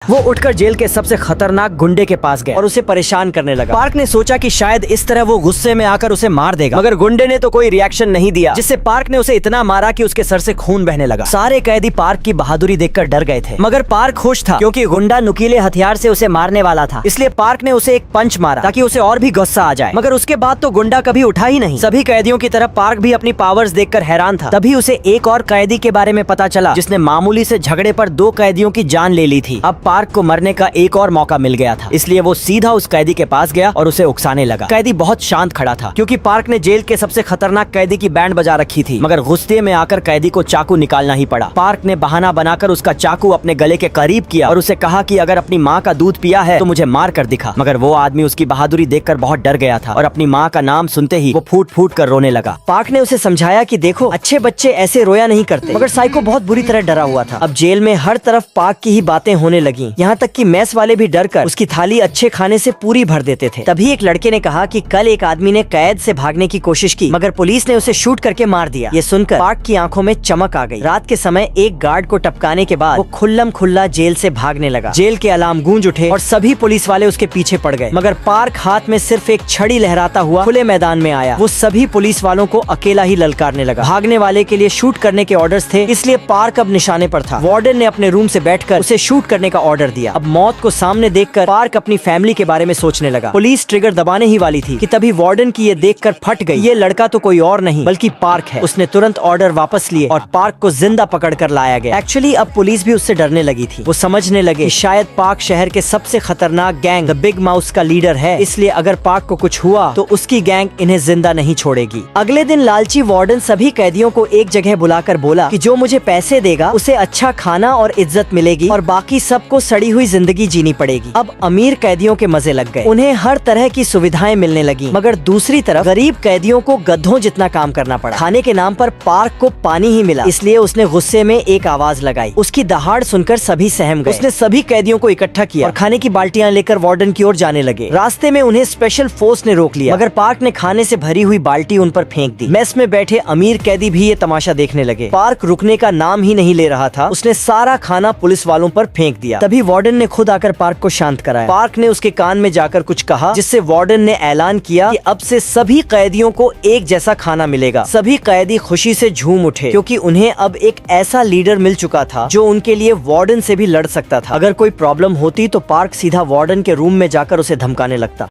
वो उठकर जेल के सबसे खतरनाक गुंडे के पास गया और उसे परेशान करने लगा। पार्क ने सोचा कि शायद इस तरह वो गुस्से में आकर उसे मार देगा, मगर गुंडे ने तो कोई रिएक्शन नहीं दिया, जिससे पार्क ने उसे इतना मारा कि उसके सर से खून बहने लगा। सारे कैदी पार्क की बहादुरी देखकर डर गए थे, मगर पार्क खुश था क्योंकि गुंडा नुकीले हथियार से उसे मारने वाला था। इसलिए पार्क ने उसे एक पंच मारा ताकि उसे और भी गुस्सा आ जाए, मगर उसके बाद तो गुंडा कभी उठा ही नहीं। सभी कैदियों की तरह पार्क भी अपनी पावर्स देखकर हैरान था। तभी उसे एक और कैदी के बारे में पता चला जिसने मामूली से झगड़े पर 2 कैदियों की जान ले ली थी। अब पार्क को मरने का एक और मौका मिल गया था, इसलिए वो सीधा उस कैदी के पास गया और उसे उकसाने लगा। कैदी बहुत शांत खड़ा था क्योंकि पार्क ने जेल के सबसे खतरनाक कैदी की बैंड बजा रखी थी, मगर गुस्से में आकर कैदी को चाकू निकालना ही पड़ा। पार्क ने बहाना बनाकर उसका चाकू अपने गले के करीब किया और उसे कहा कि अगर अपनी माँ का दूध पिया है तो मुझे मार कर दिखा। मगर वो आदमी उसकी बहादुरी देखकर बहुत डर गया था और अपनी माँ का नाम सुनते ही वो फूट फूट कर रोने लगा। पार्क ने उसे समझाया कि देखो, अच्छे बच्चे ऐसे रोया नहीं करते, मगर साइको बहुत बुरी तरह डरा हुआ था। अब जेल में हर तरफ पार्क की ही बातें होने लगी, यहाँ तक कि मेस वाले भी डरकर उसकी थाली अच्छे खाने से पूरी भर देते थे। तभी एक लड़के ने कहा कि कल एक आदमी ने कैद से भागने की कोशिश की, मगर पुलिस ने उसे शूट करके मार दिया। ये सुनकर पार्क की आंखों में चमक आ गई। रात के समय एक गार्ड को टपकाने के बाद वो खुल्लम खुल्ला जेल से भागने लगा। जेल के अलार्म गूंज उठे और सभी पुलिस वाले उसके पीछे पड़ गए, मगर पार्क हाथ में सिर्फ एक छड़ी लहराता हुआ खुले मैदान में आया। वो सभी पुलिस वालों को अकेला ही ललकारने लगा। भागने वाले के लिए शूट करने के ऑर्डर्स थे, इसलिए पार्क अब निशाने पर था। वार्डन ने अपने रूम से बैठकर उसे शूट करने का ऑर्डर दिया। अब मौत को सामने देखकर पार्क अपनी फैमिली के बारे में सोचने लगा। पुलिस ट्रिगर दबाने ही वाली थी कि तभी वार्डन की ये देखकर फट गई। ये लड़का तो कोई और नहीं बल्कि पार्क है। उसने तुरंत ऑर्डर वापस लिए और पार्क को जिंदा पकड़कर लाया गया। एक्चुअली अब पुलिस भी उससे डरने लगी थी। वो समझने लगे कि शायद पार्क शहर के सबसे खतरनाक गैंग द बिग माउस का लीडर है, इसलिए अगर पार्क को कुछ हुआ तो उसकी गैंग इन्हें जिंदा नहीं छोड़ेगी। अगले दिन लालची वार्डन सभी कैदियों को एक जगह बुलाकर बोला कि जो मुझे पैसे देगा उसे अच्छा खाना और इज्जत मिलेगी और बाकी सबको सड़ी हुई जिंदगी जीनी पड़ेगी। अब अमीर कैदियों के मजे लग गए, उन्हें हर तरह की सुविधाएं मिलने लगी, मगर दूसरी तरफ गरीब कैदियों को गधों जितना काम करना पड़ा। खाने के नाम पर पार्क को पानी ही मिला, इसलिए उसने गुस्से में एक आवाज लगाई। उसकी दहाड़ सुनकर सभी सहम गए। उसने सभी कैदियों को इकट्ठा किया और खाने की बाल्टियां लेकर वार्डन की ओर जाने लगे। रास्ते में उन्हें स्पेशल फोर्स ने रोक लिया, मगर पार्क ने खाने से भरी हुई बाल्टी उन पर फेंक दी। मेस में बैठे अमीर कैदी भी ये तमाशा देखने लगे। पार्क रुकने का नाम ही नहीं ले रहा था। उसने सारा खाना पुलिस वालों पर फेंक दिया। तभी वार्डन ने खुद आकर पार्क को शांत कराया। पार्क ने उसके कान में जाकर कुछ कहा, जिससे वार्डन ने ऐलान किया कि अब से सभी कैदियों को एक जैसा खाना मिलेगा। सभी कैदी खुशी से झूम उठे क्योंकि उन्हें अब एक ऐसा लीडर मिल चुका था जो उनके लिए वार्डन से भी लड़ सकता था। अगर कोई प्रॉब्लम होती तो पार्क सीधा वार्डन के रूम में जाकर उसे धमकाने लगता।